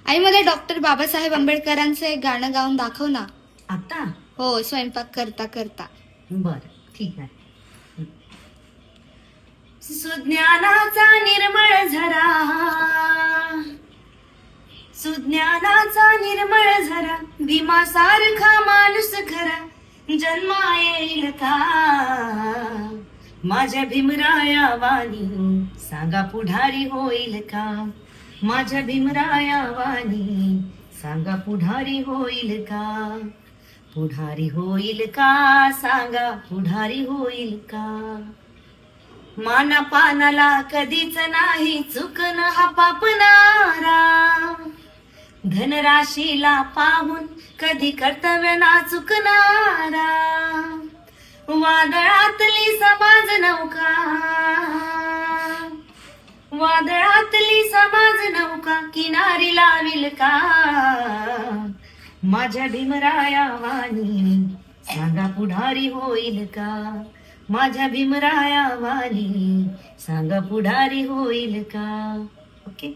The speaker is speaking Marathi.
आई मला डॉक्टर बाबासाहेब आंबेडकरांचं एक गाणं गाऊन दाखव ना. आता हो, स्वयंपाक करता करता. बर ठीक आहे. सुज्ञानाचा निर्मळ झरा, सुज्ञानाचा निर्मळ झरा, भीमासारखा माणूस खरा जन्मा येईल का? माझ्या भीमराया वाणी सांगा पुढारी होईल का? माझ्या भीमराया वाणी सांगा पुढारी होईल का? पुढारी होईल का? सांगा पुढारी होईल का? माना पानाला कधीच नाही चुकन हा पापणारा, धनराशीला पाहून कधी कर्तव्य ना चुकणारा, वादळातली समाज नौका, वादळातली समाज नौका किनारी लाविल का? माझ्या भीमराया वाणी सांगा पुढारी होईल का? माझ्या भीमराया वाणी सांगा पुढारी होईल का? ओके.